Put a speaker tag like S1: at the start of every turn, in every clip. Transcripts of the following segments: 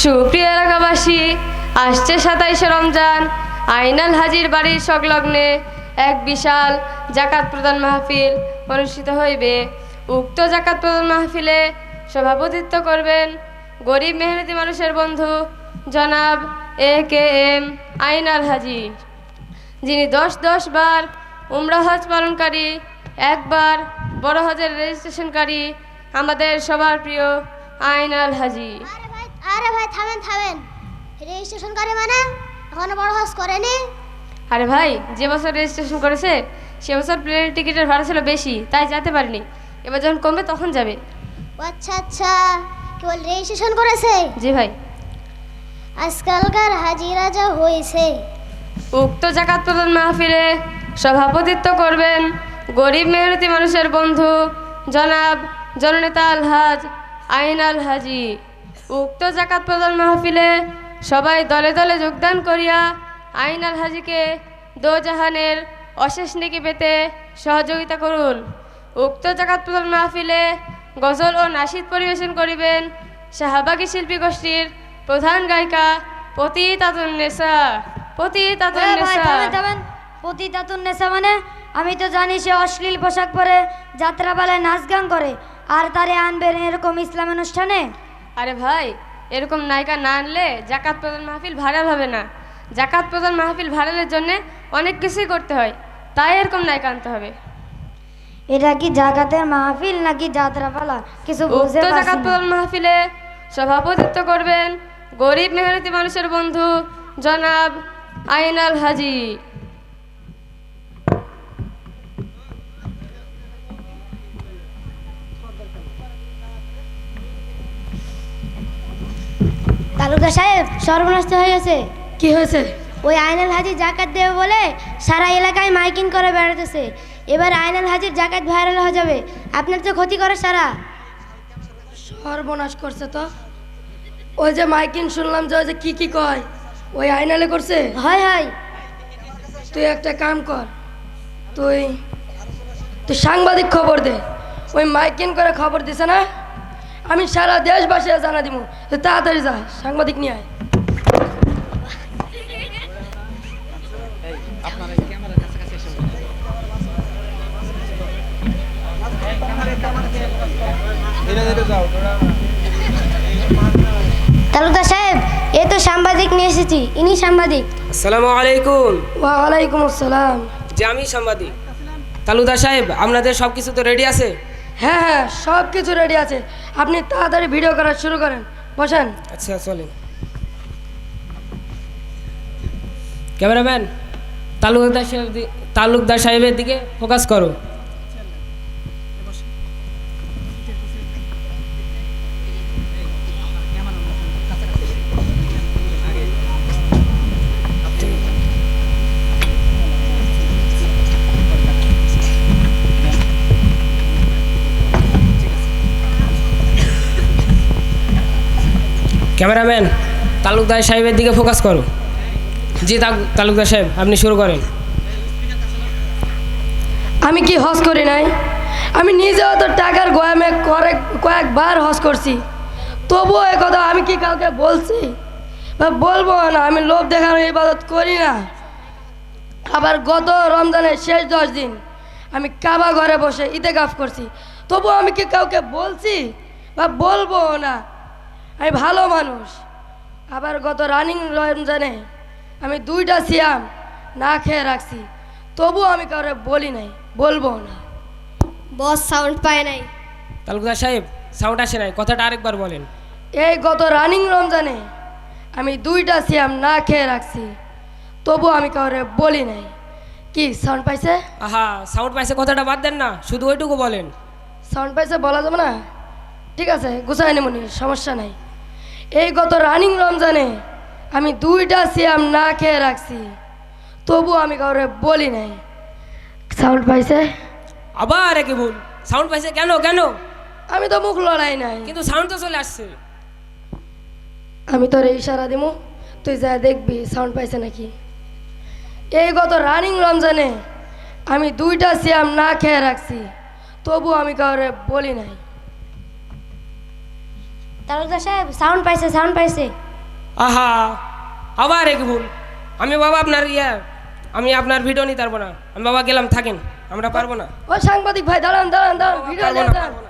S1: সুপ্রিয় এলাকাবাসী, আসছে 27শে রমজান। আইনাল হাজির বাড়ির সংলগ্নে এক বিশাল জাকাত প্রদান মাহফিল অনুষ্ঠিত হইবে। উক্ত জাকাত প্রদান মাহফিলে সভাপতিত্ব করবেন গরিব মেহনতি মানুষের বন্ধু জনাব AKM আইনাল হাজি, যিনি 10 বার উমরা হজ পালনকারী, একবার বড় হজের রেজিস্ট্রেশনকারী, আমাদের সবার প্রিয় আইনাল হাজি।
S2: আরে ভাই থামেন, রেজিস্ট্রেশন করে মানে এখনো বড় হজ করেনি?
S1: আরে ভাই, যে বছর রেজিস্ট্রেশন করেছে সে বছর প্লেনের টিকিটের ভাড়া ছিল বেশি, তাই যেতে পারিনি। এবার যখন কমবে তখন যাবে।
S2: আচ্ছা, কেবল রেজিস্ট্রেশন করেছে?
S1: জি ভাই।
S2: আজকালকার হাজিরা যা হয়েছে।
S1: উক্ত জাকাত প্রদান মাহফিলে সভাপতিত্ব করবেন গরিব মেহনতি মানুষের বন্ধু জনাব জননেতা আলহাজ আইনাল হাজি। উক্ত জাকাত প্রদান মাহফিলে সবাই দলে দলে যোগদান করিয়া আইনাল হাজিকে দোজাহানের অশেষ নেকি পেতে সহযোগিতা করুন। উক্ত জাকাত প্রদান মাহফিলে গজল ও নাশিদ পরিবেশন করিবেন শাহবাগী শিল্পী গোষ্ঠীর প্রধান গায়িকা পতিতাতুন্নেসা।
S3: পতিতাতুন্নেসা মানে? আমি তো জানি সে অশ্লীল পোশাক পরে যাত্রাপালায় নাচ গান করে, আর তারে আনবেন এরকম ইসলাম অনুষ্ঠানে?
S1: আরে ভাই, এরকম নায়িকা না আনলে জাকাত প্রদান মাহফিল ভাইরাল হবে না। জাকাত প্রদান মাহফিল ভাইরালের জন্য অনেক কিছুই করতে হয়, তাই এরকম নায়িকা আনতে হবে।
S3: এটা কি জাকাতের মাহফিল নাকি যাত্রাপালা কিছু বুঝতে
S1: উক্ত
S3: পারছি
S1: জাকাত
S3: না।
S1: প্রদান মাহফিলে সভাপতিত্ব করবেন গরিব মেহনতি মানুষের বন্ধু জনাব আইনাল হাজি।
S2: তালুকদার সাহেব, সর্বনাশ হয়ে গেছে।
S4: কি হয়েছে?
S2: ওই আইনাল হাজি জাকাত দেবে বলে সারা এলাকায় মাইকিং করে বেড়াতেছে। এবার আইনাল হাজির জাকাত ভাইরাল হয়ে যাবে, আপনার তো ক্ষতি করে সারা।
S4: সর্বনাশ করছে তো। ওই যে মাইকিং শুনলাম যে ওই যে কি কয়, ওই আইনালে করছে।
S2: হয়
S4: তুই একটা কাম কর, তুই সাংবাদিক খবর দে। ওই মাইকিং করে খবর দিছে না, আমি সারা দেশবাসী জানা দিব। তুই তাড়াতাড়ি যা, সাংবাদিক নিয়ে আয়।
S2: তালুকদার সাহেব, এই তো সাংবাদিক নিয়ে এসেছি, ইনি সাংবাদিক।
S5: আসসালামু আলাইকুম।
S4: ওয়ালাইকুম আসসালাম।
S5: যে আমি সাংবাদিক। তালুকদার সাহেব, আপনাদের সব কিছু তো রেডি আছে?
S4: হ্যাঁ, সব কিছু রেডি আছে। আপনি তাড়াতাড়ি ভিডিও করা শুরু করেন, বসেন।
S5: আচ্ছা চলেন। ক্যামেরাম্যান, তালুকদার সাহেবের দিকে ফোকাস করো। ক্যামেরাম্যান, তালুকদার সাহেবের দিকে ফোকাস করো। জি তালুকদার সাহেব, আপনি শুরু করেন।
S4: আমি কি হজ করি নাই? আমি নিজেও তো টাকার গোয়ামে কয়েকবার হজ করছি, তবুও এ কথা আমি কি কাউকে বলছি বা বলবো না? আমি লোভ দেখানোর ইবাদত করি না। আবার গত রমজানের শেষ 10 দিন আমি কাবা ঘরে বসে ইতেকাফ করছি, তবুও আমি কি কাউকে বলছি বা বলবো না? আমি ভালো মানুষ। আবার গত রানিং রমজানে আমি 2টা সিয়াম না খেয়ে রাখছি, তবুও আমি কাউকে বলি নাই, বলবো না।
S2: বস সাউন্ড পায় নাই।
S5: তালুকদার সাহেব, সাউন্ড আসে নাই, কথাটা আরেকবার বলেন।
S4: এই গত রানিং রমজানে আমি 2টা সিয়াম না খেয়ে রাখছি, তবুও আমি কাউকে বলি নাই। কি সাউন্ড পাইছে?
S5: আহা, সাউন্ড পাইছে কথাটা বাদ দেন না, শুধু ওইটুকু বলেন।
S4: সাউন্ড পাইছে বলা যাবে না? ঠিক আছে, গুছাই নেমনি, সমস্যা নাই। এই গত রানিং রমজানে আমি 2টা সিয়াম না খেয়ে রাখছি, তবু আমি কাউরে বলি নাই। সাউন্ড পাইছে?
S5: আবার একে ভুল। সাউন্ড পাইছে কেন?
S4: আমি তো মুখ লড়াই নাই,
S5: কিন্তু সাউন্ড তো চলে আসছে।
S4: আমি তোর ইশারা দিমু, তুই যা দেখবি সাউন্ড পাইছে নাকি। এই গত রানিং রমজানে আমি 2টা সিয়াম না খেয়ে রাখছি, তবু আমি কাউরে বলি নাই।
S2: তালুকদার সাহেব, সাউন্ড পাইছে।
S5: আহা আবার এক ভুল। আমি বাবা আমি আপনার ভিডিও নিতে পারবো না। আমি বাবা গেলাম, থাকেন, আমরা পারবো না।
S4: ও সাংবাদিক ভাই দাঁড়ান দাঁড়ান দাঁড়ান, ভিডিও
S5: পারবো না,
S4: দাঁড়ান।
S5: পারবো না।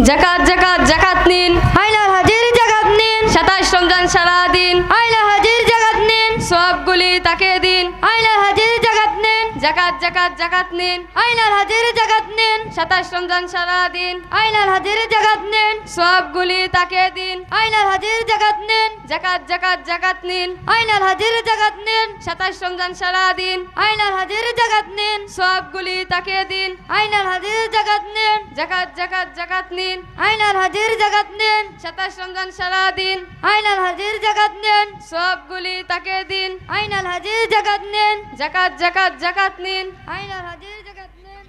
S1: জাকাত জাকাত জাকাত নিন,
S3: আইনাল হাজির জাকাত নিন,
S1: 27 রমজান সারাদিন
S3: আইনাল হাজির জাকাত নিন,
S1: সবগুলি তাকে দিন।
S3: আইনাল হাজির জাকাত নিন,
S1: জাকাত জাকাত জাকাত নিন,
S3: আইনাল হাজির জাকাত নিন,
S1: 27 রমজান সারাদিন
S3: আইনাল হাজির জাকাত নিন,
S1: সবগুলি তাকে দিন।
S3: আইনাল হাজির জাকাত নিন,
S1: জাকাত জাকাত জাকাত নিন,
S3: আইনাল হাজির জাকাত নিন,
S1: 27 রমজান সারাদিন
S3: আইনাল হাজির জাকাত নিন,
S1: সবগুলি তাকে দিন।
S3: আইনাল হাজির জাকাত নিন,
S1: জাকাত জাকাত জাকাত নিন,
S3: আইনাল হাজির জাকাত নিন,
S1: 27 রমজান সারাদিন
S3: আইনাল হাজির জাকাত নিন,
S1: সবগুলি তাকে দিন।
S3: আইনাল হাজির জাকাত নিন,
S1: জাকাত জাকাত জাকাত নিন।
S3: আইনাল হাজির জাকাত নিন।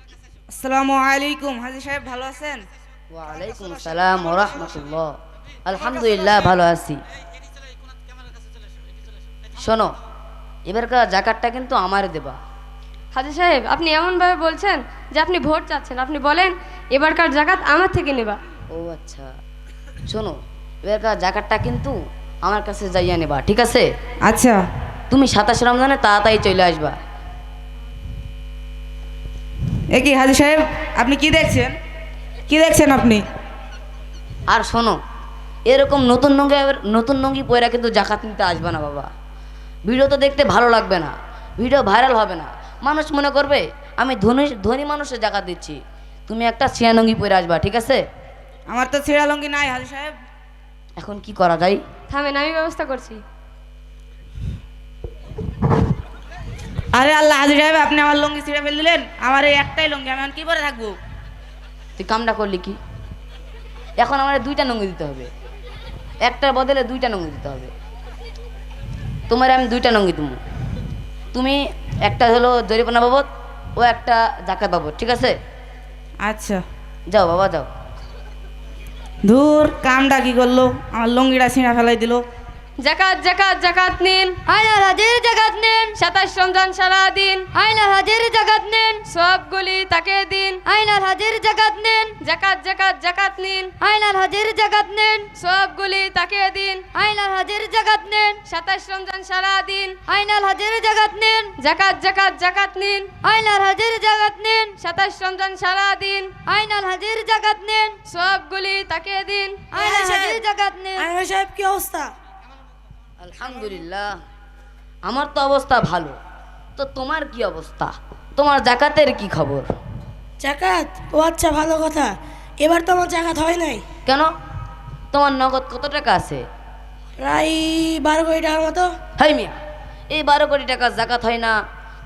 S6: আসসালামু আলাইকুম, হাজি সাহেব ভালো আছেন?
S7: ওয়ালাইকুম আসসালাম ওয়া রাহমাতুল্লাহ। আলহামদুলিল্লাহ ভালো আছি। শোনো, এবারকার জাকাতটা কিন্তু আমার দেবা।
S1: হাজি সাহেব, আপনি এমনভাবে বলছেন যে আপনি ভোট চাচ্ছেন। আপনি বলেন এবারকার জাকাত আমার থেকে নেবা।
S7: ও আচ্ছা, শোনো, এবারকার জাকাতটা কিন্তু আমার কাছে যাইয়া নেবা, ঠিক আছে?
S6: আচ্ছা।
S7: তুমি 27 রমজানে তাড়াতাড়ি চলে আসবা।
S6: এ কি হাজি সাহেব, আপনি কি দেখছেন? কি দেখছেন আপনি?
S7: আর শোনো, এরকম নতুন লুঙ্গি পয়রা কিন্তু জাকাত নিতে আসবে না বাবা। ভিডিও তো দেখতে ভালো লাগবে না, ভিডিও ভাইরাল হবে না, মানুষ মনে করবে আমি ধনী মানুষের জাকাত দিচ্ছি। তুমি একটা ছিয়া লুঙ্গি পরে আসবা, ঠিক আছে?
S6: আমার তো ছেঁড়া লঙ্গি নাই হাজি সাহেব।
S7: এখন কি করা যায়?
S1: থামেন, আমি ব্যবস্থা করছি।
S6: আরে আল্লাহ, হাজি সাহেব আপনি আমার লঙ্গি ছিঁড়ে ফেলে দিলেন। আমার এই একটাই লঙ্গি, আমি এখন কি পরে থাকবো?
S7: তুই কামটা করলি কি? এখন আমার 2টা লুঙ্গি দিতে হবে, একটার বদলে 2টা লুঙ্গি দিতে হবে। তোমার আমি 2টা লুঙ্গি দেবো। তুমি একটা হলো জরিমানা বাবদ, ও একটা জাকাত বাবদ, ঠিক আছে?
S6: আচ্ছা।
S7: যাও বাবা যাও।
S6: ধুর, কামটা কি করলো, আমার লঙ্গিটা ছিঁড়া ফেলাই দিল।
S1: জাকাত জাকাত জাকাত নিন,
S3: আইনাল হাজির জাকাত নিন,
S1: 27 রমজান সারাদিন
S3: আইনাল হাজির জাকাত নিন,
S1: সবগুলি তাকে দিন।
S3: আইনাল হাজির জাকাত নিন,
S1: জাকাত জাকাত জাকাত নিন,
S3: আইনাল হাজির জাকাত নিন,
S1: সবগুলি তাকে দিন।
S3: আইনাল হাজির জাকাত নিন,
S1: 27 রমজান সারাদিন
S3: আইনাল হাজির জাকাত নিন,
S1: জাকাত জাকাত জাকাত নিন,
S3: আইনাল হাজির জাকাত নিন,
S1: 27 রমজান সারাদিন
S3: আইনাল হাজির জাকাত নিন,
S1: সবগুলি তাকে দিন।
S3: আইনাল হাজির জাকাত নিন।
S6: সাহেব কি অবস্থা?
S7: আলহামদুলিল্লাহ, আমার তো অবস্থা ভালো। তো তোমার কি অবস্থা? তোমার জাকাতের কি খবর?
S8: জাকাত? ও আচ্ছা, ভালো কথা। এবার তো আমার জাকাত হয় নাই।
S7: কেন? তোমার নগদ কত টাকা আছে?
S8: প্রায় 12 কোটি টাকার মতো।
S7: হাই মিয়া, এই 12 কোটি টাকা জাকাত হয় না?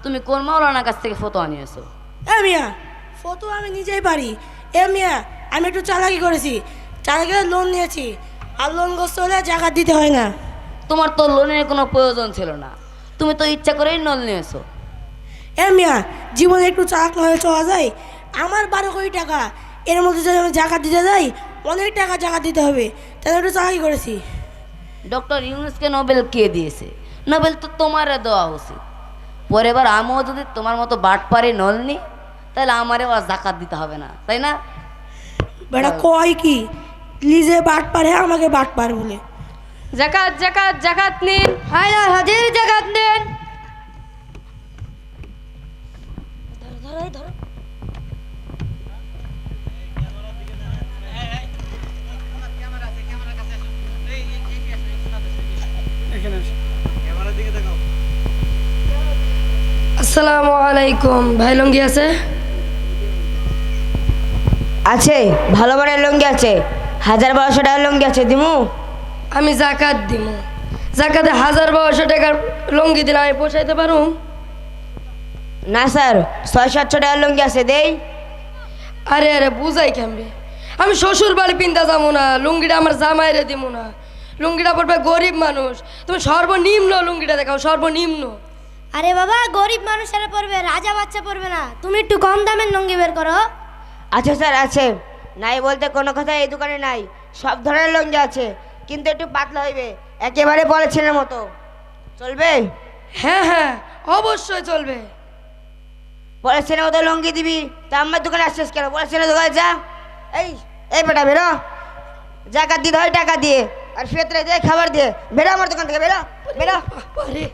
S7: তুমি কোন মাওলানার কাছ থেকে ফতোয়া নিয়েছো?
S8: এ মিয়া, ফটো আমি নিজেই পারি। এ মিয়া, আমি একটু চালাকি করেছি, চালাকি লোন নিয়েছি, আর লোনগ্রস্ত হলে জাকাত দিতে হয় না।
S7: তোমার তো লোনের কোনো প্রয়োজন ছিল না, তুমি তো ইচ্ছা করেই লোন নিয়েছো।
S8: এ মিয়া, জীবনে একটু চালাক না হয়ে চলা যায়? আমার 12 কোটি টাকা, এর মধ্যে যদি আমি জাকাত দিতে যাই অনেক টাকা জাকাত দিতে হবে, তাহলে একটু চালাকি করেছি।
S7: ডক্টর ইউনুসকে নোবেল কে দিয়েছে? নোবেল তো তোমারে দেওয়া উচিত। পরের বার আমিও যদি তোমার মতো বাটপারে নল নি, তাহলে আমারও আর জাকাত দিতে হবে না, তাই না?
S8: বেটা কয় কি, লিজে বাট পারে, আমাকে বাট পার বলে।
S1: জাকাত জাকাত জাকাত নিন,
S3: আইনাল হাজির জাকাত নিন।
S4: আসসালামু আলাইকুম। ভাই লুঙ্গি আছে?
S9: আছে, ভালো মানের লুঙ্গি আছে, 1200 টাকার লুঙ্গি আছে, দিমু?
S4: আমি জাকাত দিব। জাকাতে 1200 টাকার লুঙ্গি দিলে আমি পোষাইতে পারুম?
S9: না স্যার, 600-700 টাকার লুঙ্গি আছে, দেই?
S4: আরে আরে বুঝাই কেমবে, আমি শ্বশুর বাড়ি পিন্তা যাবো না, লুঙ্গিটা আমার জামাইরে দিব না। লুঙ্গিটা পড়বে গরিব মানুষ, তুমি সর্বনিম্ন লুঙ্গিটা দেখাও, সর্বনিম্ন।
S2: আরে বাবা গরিব মানুষেরা পরবে, রাজা বাচ্চা পরবে না। তুমি একটু কম দামের লুঙ্গি বের করো।
S9: আচ্ছা স্যার আছে, নাই বলতে কোনো কথা এই দোকানে নাই, সব ধরনের লুঙ্গি আছে, কিন্তু একটু পাতলা হইবে, একেবারে পলিথিনের মতো। চলবে?
S4: হ্যাঁ হ্যাঁ অবশ্যই চলবে।
S9: পলিথিনের মতো লুঙ্গি দিবি তা আমার দোকানে আসছিস কেন? পলিথিনের দোকানে যা। এই এই বেটা বেরো, জাকাত দিতে হয় টাকা দিয়ে, আর ফেতরে দিয়ে খাবার দিয়ে। বেরো আমার দোকান থেকে, বেরো বেরো।
S4: আরে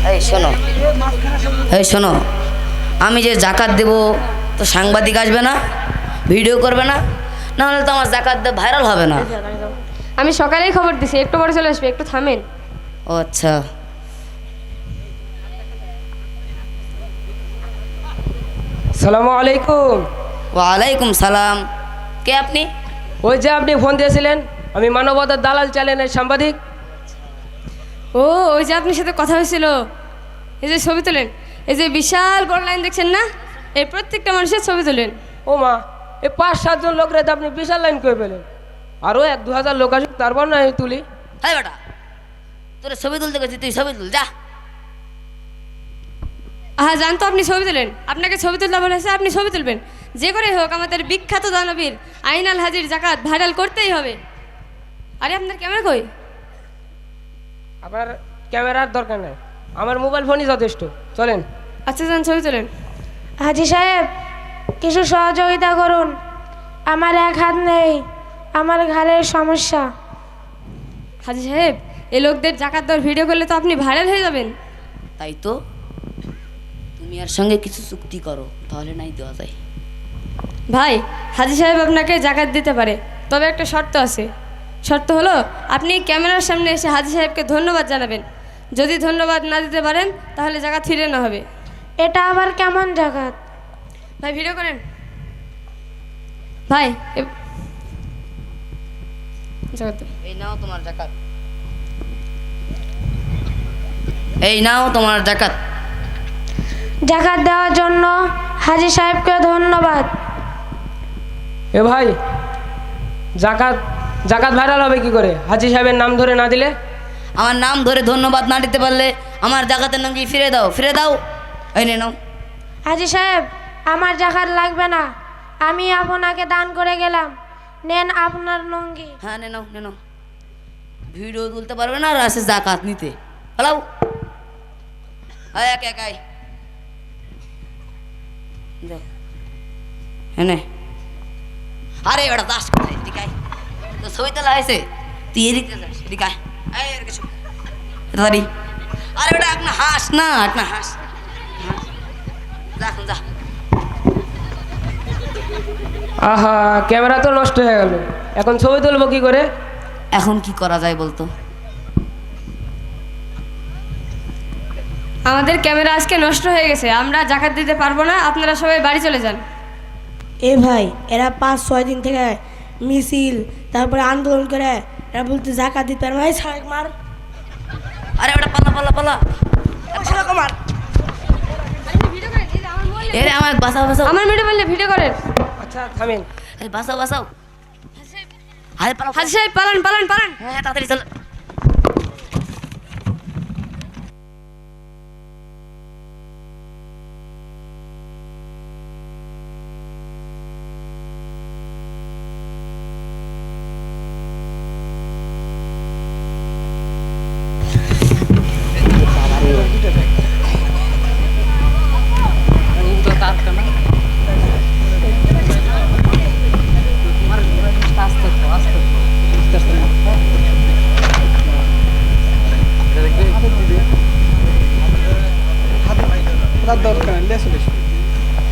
S7: এই শোনো, এই শোনো, আমি যে জাকাত দেব তো সাংবাদিক আসবে না, ভিডিও করবে না, নাহলে তো আমার জাকাত ভাইরাল হবে না।
S1: আমি সকালেই খবর দিছি, একটু পরে চলে আসবে, একটু থামেন।
S7: ও আচ্ছা,
S5: সালামু আলাইকুম।
S7: ওয়ালাইকুম সালাম। কে আপনি?
S5: ওই যে আপনি ফোন দিয়েছিলেন, আমি মানবতার দালাল চ্যানেলের সাংবাদিক।
S1: ও ওই যে আপনার সাথে কথা হয়েছিল, এই যে ছবি তোলেন, এই যে বিশাল বড় লাইন দেখছেন না, এই প্রত্যেকটা মানুষের ছবি তোলেন।
S5: ও মা, এই 5-7 জন লোক রেতে আপনি বিশাল লাইন করে পেলেন। আরও 1-2 হাজার লোক আসুক, তারপর না আমি তুলি।
S7: হ্যাঁ বেটা, তোর ছবি তুলতে গেছি, তুই ছবি তুল যা।
S1: হ্যাঁ জানতো আপনি ছবি তোলেন, আপনাকে ছবি তুলতে বলেছে, আপনি ছবি তুলবেন। যে করে হোক আমাদের বিখ্যাত দানবীর আইনাল হাজির জাকাত ভাইরাল করতেই হবে। আরে আপনার ক্যামেরা কই?
S5: আপনার ক্যামেরার দরকার নেই, আমার মোবাইল ফোনই যথেষ্ট। চলেন।
S1: আচ্ছা যান, ছবি তোলেন।
S2: হাজি সাহেব কিছু সহযোগিতা করুন, আমার এক হাত নেই, আমার ঘাড়ের সমস্যা।
S1: হাজি সাহেব, এই লোকদের জাকাত দেওয়ার ভিডিও করলে তো আপনি ভাইরাল হয়ে যাবেন।
S7: তাই তো, তুমি এর সঙ্গে কিছু চুক্তি করো, তাহলে নাই দেওয়া যায়।
S1: ভাই, হাজি সাহেব আপনাকে জাকাত দিতে পারে, তবে একটা শর্ত আছে। শর্ত হলো আপনি ক্যামেরার সামনে এসে হাজি সাহেবকে ধন্যবাদ জানাবেন। যদি ধন্যবাদ না দিতে পারেন তাহলে জাকাত ফিরে না হবে।
S2: এটা আবার কেমন জাকাত?
S1: ভাই ভিডিও করেন। ভাই জাকাত দাও।
S7: এই নাও তোমার জাকাত, এই নাও তোমার জাকাত।
S2: জাকাত দেওয়ার জন্য হাজি সাহেবকে ধন্যবাদ।
S5: এ ভাই, জাকাত ভাইরাল হবে কি করে হাজি সাহেবের নাম ধরে না দিলে?
S7: আমার নাম ধরে ধন্যবাদ না দিতে পারলে আমার জাকাতের লুঙ্গি ফিরে দাও, ফিরে দাও। এই নে নাও।
S2: হাজি সাহেব আমার জাকাত লাগবে না, আমি আপনাকে দান করে গেলাম, নেন আপনার লুঙ্গি।
S7: হ্যাঁ নে নাও, নে নাও। ভিডিও তুলতে পারবে না আর আসে জাকাত নিতে। হ্যালো, এক একাই হ্যাঁ। আরে বেটা দাস কোথায়? এদিকে আয়, তো ছবি তোলা হয়েছে, তুই এদিকে যাস, এদিকে আয়। আয় এর কিছু তাড়াতাড়ি। আরে বেটা এক না হাস না, এক না হাস, যা এখন যা।
S5: আহা, ক্যামেরা তো নষ্ট হয়ে গেল, এখন ছবি তুলবো কি করে?
S7: এখন কি করা যায় বলতো?
S1: আমাদের ক্যামেরা আজকে নষ্ট হয়ে গেছে, আমরা জাকাত দিতে পারবো না, আপনারা সবাই বাড়ি চলে যান।
S8: এ ভাই, এরা 5-6 দিন থেকে মিছিল তারপরে আন্দোলন করে, এরা বলতে জাকাত দিতে পারবে না। সাহেব মার,
S7: আরে বেটা পালা পালা পালা।
S8: মার।
S7: এরে আমার বাঁচাও বাঁচাও,
S1: আমার মেয়েটা বললে ভিডিও করেন।
S5: আচ্ছা থামেন।
S7: আরে বাঁচাও বাঁচাও। আরে পালা,
S1: হাজি সাহেব পালান পালান পালান।
S7: হ্যাঁ তাড়াতাড়ি চল।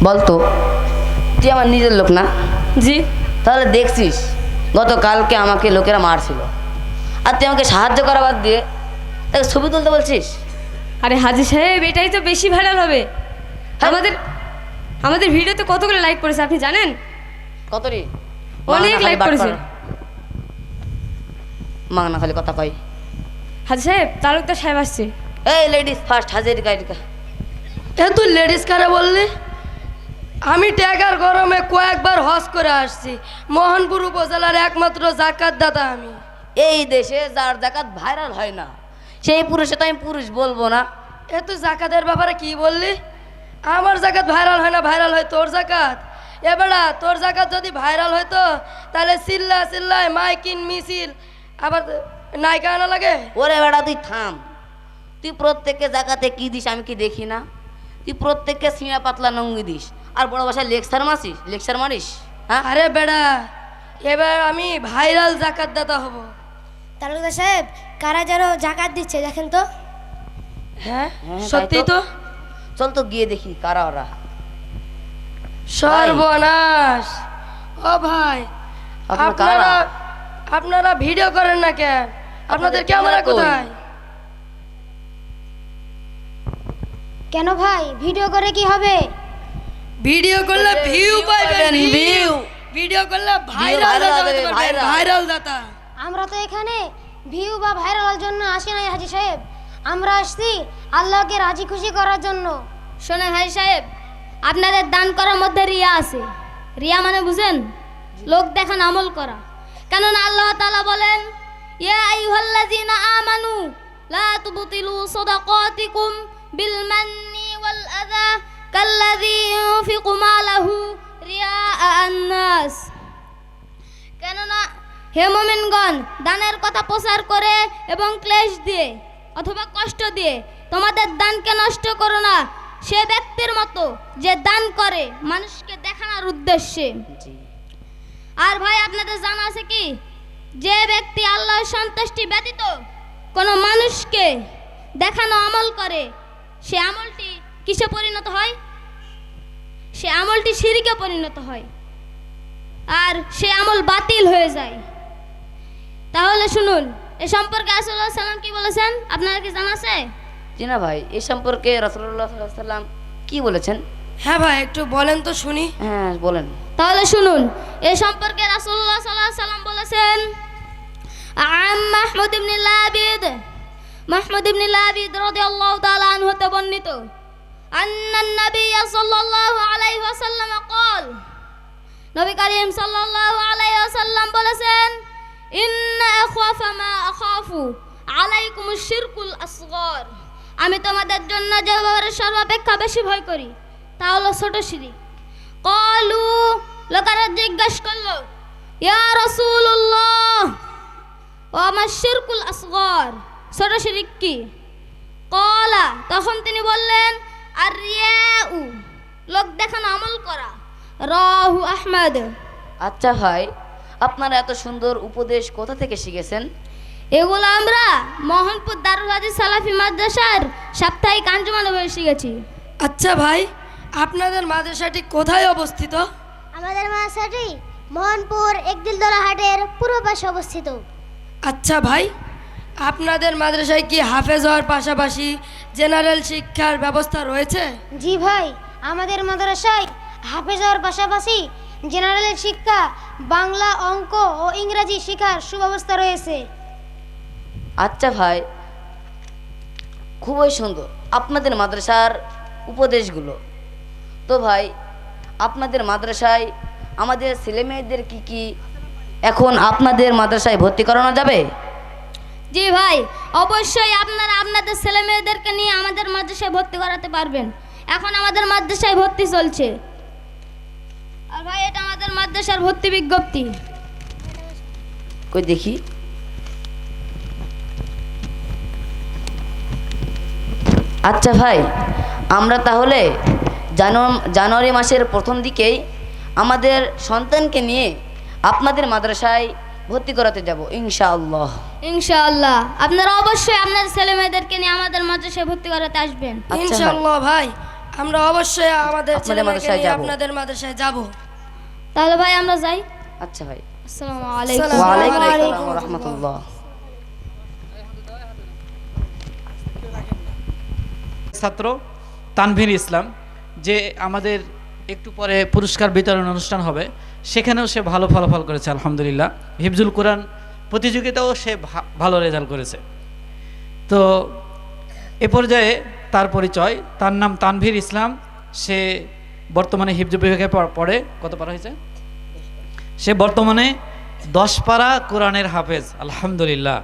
S7: বলতো তুই আমার নিজের লোক না?
S1: জি।
S7: তাহলে দেখছিস গতকালকে আমাকে লোকেরা মারছিল, আর তুই আমাকে সাহায্য করা বাদ দিয়ে তাকে ছবি তুলতে বলছিস?
S1: আরে হাজি সাহেব, এটাই তো বেশি ভাইরাল হবে। আমাদের ভিডিওতে কতগুলো লাইক করেছে আপনি জানেন?
S7: কত রে?
S1: অনেক লাইক করেছে।
S7: মাংনা খালি কথা কয়।
S1: হাজি সাহেব, তালুকদার সাহেব আসছে।
S7: এই লেডিস ফার্স্ট, হাজির গাইডিকা।
S4: এ তুই লেডিস কারে বললি? আমি টাকার গরমে কয়েকবার হজ করে আসছি। মোহনপুর উপজেলার একমাত্র জাকাত দাতা আমি।
S7: এই দেশে যার জাকাত ভাইরাল হয় না, সেই পুরুষে তো আমি পুরুষ বলবো না।
S4: এ তুই জাকাতের ব্যাপারে কি বললি? আমার জাকাত ভাইরাল হয় না, ভাইরাল হয় তোর জাকাত। এ বেড়া, তোর জাকাত যদি ভাইরাল হইতো তাহলে চিল্লায় মাইকিন মিছিল আবার নায়িকা আনা লাগে।
S7: ওরে বেড়া তুই থাম। তুই প্রত্যেককে জাকাতে কি দিস আমি কি দেখি না? তুই প্রত্যেককে সিঁড়া পাতলা নঙ্গি দিস, আর বড় ভাষায় লেকচার মারিস। হ্যাঁ,
S4: আরে বেড়া, এবার আমি ভাইরাল জাকাত দাতা হব।
S2: তালুকদার সাহেব, কারা যেন জাকাত দিচ্ছে দেখেন তো।
S4: হ্যাঁ,
S7: হ্যাঁ,
S4: সত্যি
S7: তাই
S4: তো।
S7: চল তো গিয়ে দেখি কারা ওরা।
S4: সর্বনাশ! ও ভাই,
S7: আপনারা কারা?
S4: আপনারা ভিডিও করেন না কেন? আপনাদের ক্যামেরা
S7: কই?
S4: কোথায়?
S2: কেন ভাই, ভিডিও করে কি হবে?
S4: ভিডিও করলে ভিউ পাইবেন, ভিউ। ভিডিও করলে ভাইরাল
S7: viral হবে,
S4: ভাইরাল দাতা।
S2: আমরা তো এখানে ভিউ বা ভাইরালের জন্য আসি নাই হাজি সাহেব, আমরা আসছি আল্লাহকে রাজি খুশি করার জন্য।
S3: শোনেন হাজি সাহেব, আপনাদের দান করার মধ্যে রিয়া আছে। রিয়া মানে বুঝেন? লোক দেখান আমল করা। কেননা আল্লাহ তাআলা বলেন, ইয়া আইয়ুহাল্লাযীনা আমানু লা তুবতিলু সাদাকাতিকুম বিল মান্নি ওয়াল আযা কাল্লাযী ইউনফিকু মালাহু রিয়াআ আন-নাস। কেননা হে মুমিনগণ, দানের কথা প্রচার করে এবং ক্লেশ দিয়ে অথবা কষ্ট দিয়ে তোমাদের দানকে নষ্ট করো না সে ব্যক্তির মতো যে দান করে মানুষকে দেখানোর উদ্দেশ্যে। আর ভাই, আপনাদের জানা আছে কি, যে ব্যক্তি আল্লাহর সন্তুষ্টি ব্যতীত কোনো মানুষকে দেখানো আমল করে, সে আমলটি কিসে পরিণত হয়? সে আমলটি শিরকে পরিণত হয়, আর সে আমল বাতিল হয়ে যায়। তাহলে শুনুন, এ সম্পর্কে রাসূলুল্লাহ সাল্লাল্লাহু আলাইহি ওয়াসাল্লাম কি বলেছেন আপনারা কি জানা আছে?
S7: জি না ভাই, এ সম্পর্কে রাসূলুল্লাহ সাল্লাল্লাহু আলাইহি ওয়াসাল্লাম কি বলেছেন?
S4: হ্যাঁ ভাই, একটু বলেন তো শুনি।
S7: হ্যাঁ বলেন।
S3: তাহলে শুনুন, এ সম্পর্কে রাসূলুল্লাহ সাল্লাল্লাহু আলাইহি ওয়াসাল্লাম বলেছেন, মাহমুদ ইবনে লাবিদ রাদিয়াল্লাহু তাআলা আনহু হতে বর্ণিত, আন্নান নবী সাল্লাল্লাহু আলাইহি ওয়াসাল্লাম قال, নবী করিম সাল্লাল্লাহু আলাইহি ওয়াসাল্লাম বলেছেন, ইন্না আখাফা মা আখাফু আলাইকুমুশ শিরকুল আসগর। আমি তোমাদের জন্য যে ব্যাপারে সর্বাপেক্ষা বেশি ভয় করি তা হলো ছোট শিরক। ক্বালু, লোকেরা জিজ্ঞাসা করলো, ইয়া রাসূলুল্লাহ, ওয়া মা শিরকুল আসগর, ছোট শিরক কি? ক্বালা, তখন তিনি বললেন, আর রিয়াউ, লোক দেখানো আমল করা। রাহু আহমদ।
S7: আচ্ছা ভাই, আপনারা এত সুন্দর উপদেশ কোথা থেকে শিখেছেন?
S3: এগুলো আমরা মোহনপুর দারুল হাদিস সালাফি মাদ্রাসার সাপ্তাহিক আঞ্জুমানে বসে শিখেছি।
S4: আচ্ছা ভাই, আপনাদের মাদ্রাসাটি কোথায় অবস্থিত?
S2: আমাদের মাদ্রাসাটি মোহনপুর একদিলদলা হাটের পূর্ব পাশে অবস্থিত।
S4: আচ্ছা ভাই, আপনাদের মাদ্রাসায় কি হাফেজ হওয়ার পাশাপাশি জেনারেল শিক্ষার ব্যবস্থা রয়েছে?
S2: জি ভাই, আমাদের মাদ্রাসায় হাফেজ হওয়ার পাশাপাশি জেনারেল শিক্ষা, বাংলা, অঙ্ক ও ইংরেজি শেখার সুব্যবস্থা রয়েছে।
S7: আচ্ছা ভাই, খুবই সুন্দর আপনাদের মাদ্রাসার উপদেশগুলো। তো ভাই, আপনাদের মাদ্রাসায় আমাদের ছেলেমেয়েদের কি এখন আপনাদের মাদ্রাসায় ভর্তি করানো যাবে?
S3: জি ভাই, অবশ্যই আপনারা আপনাদের ছেলে মেয়েদেরকে নিয়ে আমাদের মাদ্রাসায় ভর্তি করাতে পারবেন। এখন আমাদের মাদ্রাসায় ভর্তি চলছে। আর ভাই, এটা আমাদের মাদ্রাসার ভর্তি বিজ্ঞপ্তি।
S7: কই দেখি। আচ্ছা ভাই, আমরা তাহলে জানুয়ারি মাসের প্রথম দিকেই আমাদের সন্তানকে নিয়ে আপনাদের মাদ্রাসায় ভর্তি করাতে যাব ইনশাআল্লাহ।
S3: ইনশাআল্লাহ আপনারা অবশ্যই আপনাদের ছেলে মেয়েদেরকে নিয়ে আমাদের মাদ্রাসায় ভর্তি করাতে আসবেন।
S4: ইনশাআল্লাহ ভাই, আমরা অবশ্যই আমাদের
S7: আপনাদের মাদ্রাসায় যাব।
S4: আপনাদের মাদ্রাসায় যাব।
S3: তাহলে ভাই আমরা যাই।
S7: আচ্ছা ভাই।
S3: আসসালামু আলাইকুম।
S7: ওয়ালাইকুম আসসালাম ওয়া রাহমাতুল্লাহ।
S10: ছাত্র তানভীর ইসলাম, যে আমাদের একটু পরে পুরস্কার বিতরণ অনুষ্ঠান হবে, সেখানেও সে ভালো ফলাফল করেছে আলহামদুলিল্লাহ। হিফজুল কোরআন প্রতিযোগিতাও সে ভালো রেজাল্ট করেছে। তো এ পর্যায়ে তার পরিচয়, তার নাম তানভীর ইসলাম। সে বর্তমানে হিফজ বিভাগে পড়ে। কত পারা হয়েছে? সে বর্তমানে 10 পারা কোরআনের হাফেজ আলহামদুলিল্লাহ।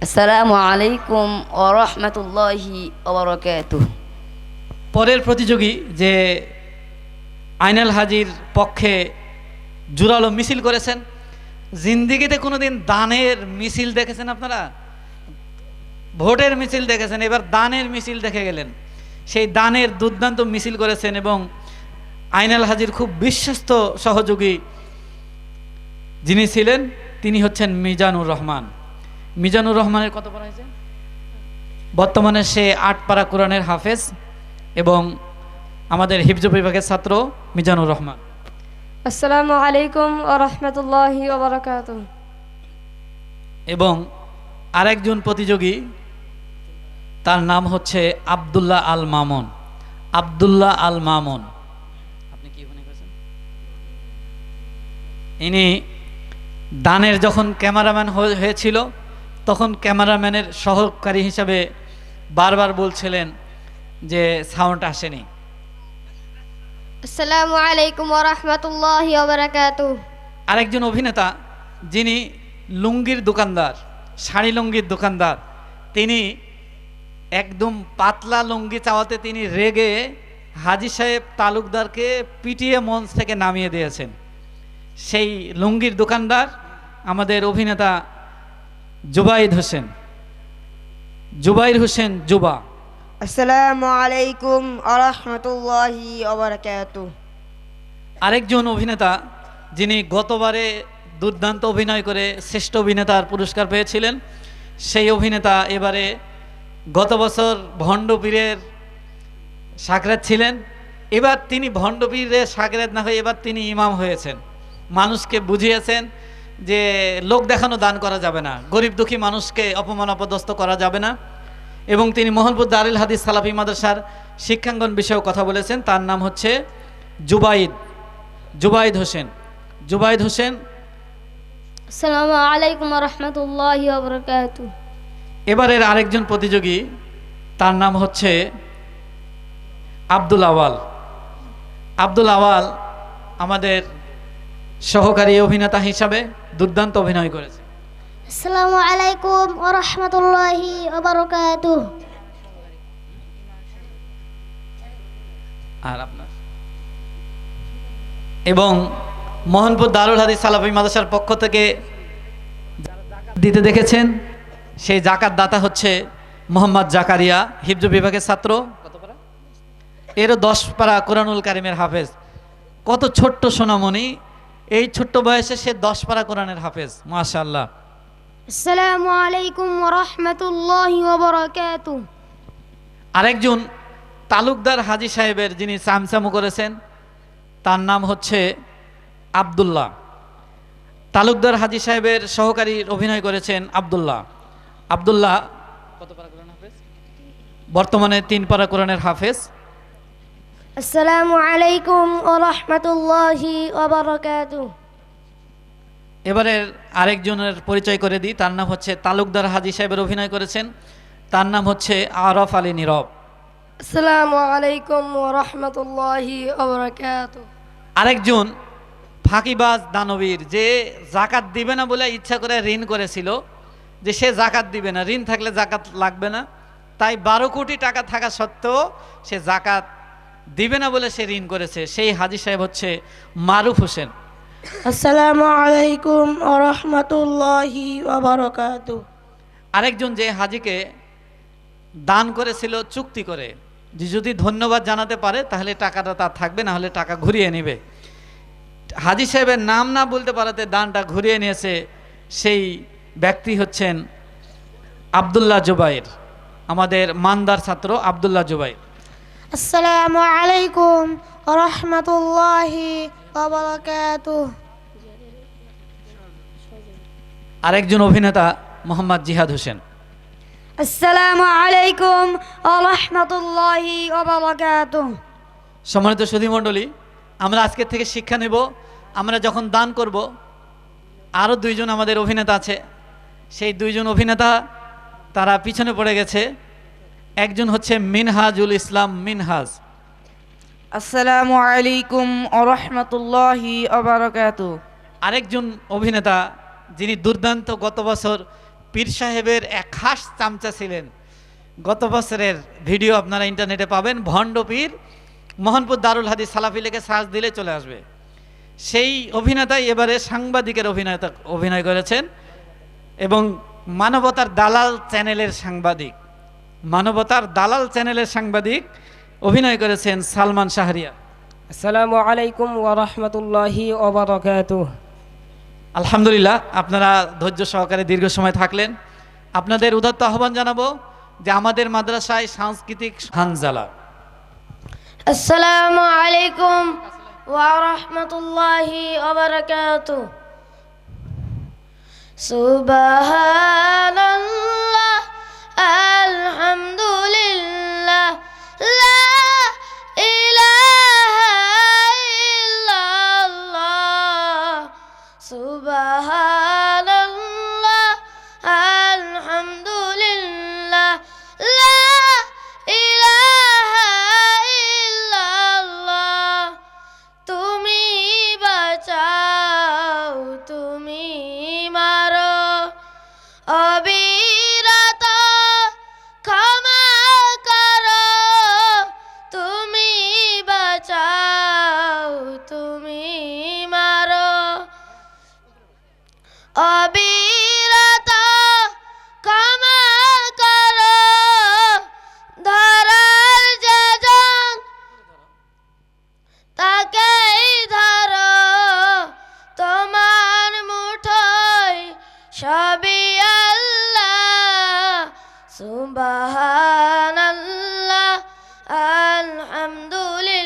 S7: আসসালামু আলাইকুম ওয়া রাহমাতুল্লাহি ওয়া বারাকাতুহু।
S10: পরের প্রতিযোগী যে আইনাল হাজির পক্ষে জোরালো মিছিল করেছেন। জিন্দিগিতে কোনোদিন দানের মিছিল দেখেছেন আপনারা? ভোটের মিছিল দেখেছেন, এবার দানের মিছিল দেখে গেলেন। সেই দানের দুর্দান্ত মিছিল করেছেন এবং আইনাল হাজির খুব বিশ্বস্ত সহযোগী যিনি ছিলেন তিনি হচ্ছেন মিজানুর রহমান। মিজানুর রহমানের কত পারা হয়েছে? বর্তমানে সে 8 পারা কোরআনের হাফেজ এবং আমাদের হিফজ বিভাগের ছাত্র মিজানুর রহমান।
S1: আসসালামু আলাইকুম ওয়া রাহমাতুল্লাহি ওয়া বারাকাতুহু।
S10: এবং আরেকজন প্রতিযোগী, তার নাম হচ্ছে আব্দুল্লাহ আল মামুন। আব্দুল্লাহ আল মামুন, আপনি কি মনে করছেন? ইনি দানের যখন ক্যামেরাম্যান হয়েছিল তখন ক্যামেরাম্যানের সহকারী হিসাবে বারবার বলছিলেন যে সাউন্ড আসেনি।
S2: আসসালামু আলাইকুম ওয়া রাহমাতুল্লাহি ওয়া বারাকাতুহু।
S10: আরেকজন অভিনেতা যিনি লুঙ্গির দোকানদার, শাড়ি লুঙ্গির দোকানদার, তিনি একদম পাতলা লুঙ্গি চাওয়াতে তিনি রেগে হাজী সাহেব তালুকদারকে পিটিয়ে মঞ্চ থেকে নামিয়ে দিয়েছেন। সেই লুঙ্গির দোকানদার আমাদের অভিনেতা জুবাইর হোসেন। জুবাইর হোসেন জুবা।
S9: আসসালামু আলাইকুম ওয়া রাহমাতুল্লাহি ওয়া বারাকাতুহু।
S10: আরেকজন অভিনেতা যিনি গতবারে দুর্দান্ত অভিনয় করে শ্রেষ্ঠ অভিনেতার পুরস্কার পেয়েছিলেন, সেই অভিনেতা এবারে গত বছর ভণ্ডপীরের সাকরাত ছিলেন। এবার তিনি ভণ্ডপীরের সাকরাত না হয়ে এবার তিনি ইমাম হয়েছেন। মানুষকে বুঝিয়েছেন যে লোক দেখানো দান করা যাবে না, গরিব দুঃখী মানুষকে অপমান অপদস্থ করা যাবে না। এবং তিনি মোহনপুর দারুল হাদিস সালাফি মাদ্রাসার শিক্ষাঙ্গন বিষয়েও কথা বলেছেন। তার নাম হচ্ছে জুবাইদ হোসেন। জুবাইদ হোসেন।
S3: আসসালামু আলাইকুম ওয়া রাহমাতুল্লাহি ওয়া বারাকাতুহু।
S10: এবারের আরেকজন প্রতিযোগী, তার নাম হচ্ছে আব্দুল আওয়াল। আব্দুল আওয়াল আমাদের সহকারী অভিনেতা হিসাবে দুর্দান্ত অভিনয় করেছে।
S2: আসসালামু আলাইকুম ওয়া রাহমাতুল্লাহি ওয়া বারাকাতুহু।
S10: আর আপনার এবং মোহনপুর দারুল হাদিস সালাফি মাদ্রাসার পক্ষ থেকে দিতে দেখেছেন, সেই জাকাত দাতা হচ্ছে মোহাম্মদ জাকারিয়া, হিফজ বিভাগের ছাত্র। এরও 10 পারা কোরআনুল কারিমের হাফেজ। কত ছোট্ট সোনামণি, এই ছোট্ট বয়সে সে 10 পারা কোরআনের হাফেজ, মাশাআল্লাহ।
S2: আসসালামু আলাইকুম ওয়া রাহমাতুল্লাহি ওয়া বারাকাতুহু।
S10: আরেকজন তালুকদার হাজী সাহেবের যিনি চামচামু করেছেন, তার নাম হচ্ছে আব্দুল্লাহ। তালুকদার হাজী সাহেবের সহকারী অভিনয় করেছেন আব্দুল্লাহ। আব্দুল্লাহ কত পারা কোরআন হাফেজ? বর্তমানে 3 পারা কোরআনের হাফেজ।
S2: আসসালামু আলাইকুম ওয়া রাহমাতুল্লাহি ওয়া বারাকাতুহু।
S10: এবারের আরেকজনের পরিচয় করে দিই, তার নাম হচ্ছে তালুকদার হাজী সাহেবের অভিনয় করেছেন, তার নাম হচ্ছে আরফ আলী নীরব।
S4: আসসালামু আলাইকুম ওয়া রাহমাতুল্লাহি ওয়া বারাকাতুহু।
S10: আরেকজন ফাঁকিবাজ দানবীর, যে জাকাত দিবে না বলে ইচ্ছা করে ঋণ করেছিল, যে সে জাকাত দিবে না, ঋণ থাকলে জাকাত লাগবে না, তাই 12 কোটি টাকা থাকা সত্ত্বেও সে জাকাত দিবে না বলে সে ঋণ করেছে। সেই হাজী সাহেব হচ্ছে মারুফ হোসেন।
S8: আসসালামু আলাইকুম ওয়া রাহমাতুল্লাহি ওয়া বারাকাতুহু।
S10: আরেকজন যে হাজীকে দান করেছিল চুক্তি করে, যে যদি ধন্যবাদ জানাতে পারে তাহলে টাকাটা তার থাকবে, না হলে টাকা ঘুরিয়ে নেবে। হাজী সাহেবের নাম না বলতে পারাতে দানটা ঘুরিয়ে নিয়েছে, সেই ব্যক্তি হচ্ছেন আব্দুল্লাহ জুবাইর, আমাদের মানদার ছাত্র আব্দুল্লাহ জুবাইর।
S2: আসসালামু আলাইকুম ওয়া রাহমাতুল্লাহি ওয়া বারাকাতুহু।
S10: আরেকজন অভিনেতা মোহাম্মদ জিহাদ হোসেন।
S2: আসসালামু আলাইকুম ওয়া রাহমাতুল্লাহি ওয়া বারাকাতুহু।
S10: সম্মানিত সুধীমণ্ডলী, আমরা আজকের থেকে শিক্ষা নেব, আমরা যখন দান করব, আরও দুইজন আমাদের অভিনেতা আছে, সেই দুইজন অভিনেতা তারা পিছনে পড়ে গেছে। একজন হচ্ছে মিনহাজুল ইসলাম মিনহাজ।
S6: আসসালামু আলাইকুম আরহামতুল্লাহি আবারাকাতু।
S10: আরেকজন অভিনেতা যিনি দুর্দান্ত, গত বছর পীর সাহেবের এক খাস চামচা ছিলেন। গত বছরের ভিডিও আপনারা ইন্টারনেটে পাবেন, ভণ্ড পীর, মোহনপুর দারুল হাদিস সালাফি লেখে সার্চ দিলে চলে আসবে। সেই অভিনেতাই এবারে সাংবাদিকের অভিনয় করেছেন এবং মানবতার দালাল চ্যানেলের সাংবাদিক অভিনয় করেছেন সালমান শাহরিয়া।
S5: আসসালামু আলাইকুম ওয়া রাহমাতুল্লাহি ওয়া বারাকাতুহু।
S10: আলহামদুলিল্লাহ, আপনারা ধৈর্য সহকারে দীর্ঘ সময় থাকলেন। আপনাদের উদাত্ত আহ্বান জানাবো যে আমাদের মাদ্রাসায় সাংস্কৃতিক হানজালা।
S2: আসসালামু আলাইকুম ওয়া রাহমাতুল্লাহি ওয়া বারাকাতুহু। সুবহানাল্লাহ আলহামদুলিল্লাহ লা ইলাহা ইল্লাল্লাহ। সুবহানাল্লাহ আলহামদুলিল্লাহ লা ইলাহা ইল্লাল্লাহ। তুমি বাঁচাও, তুমি মারো, অবিরত ক্ষমা করো। তুমি বাঁচাও, তুমি মারো, অবিরত ক্ষমা করো। ধরার যেজন তাকেই ধরো, তোমার মুঠোয় সবই আল্লাহ। সুবহানাল্লাহ আলহামদুলিল্লাহ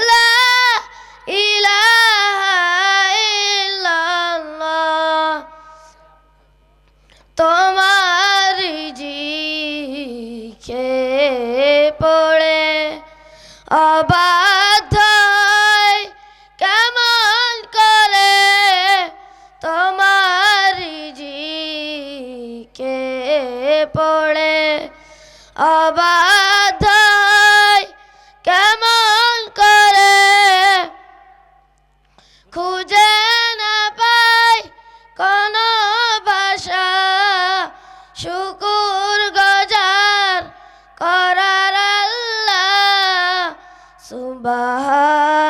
S2: লা ইলাহা ইল্লাল্লাহ। তোমার জিকে পড়ে অবাধ্য হয় কেমন করে। তোমার জিকে পড়ে অবাধ্য হয় কেমন করে। খুঁজে না পাই কোনো ভাষা শুকুর গুজার করার আল্লাহ। সুবহান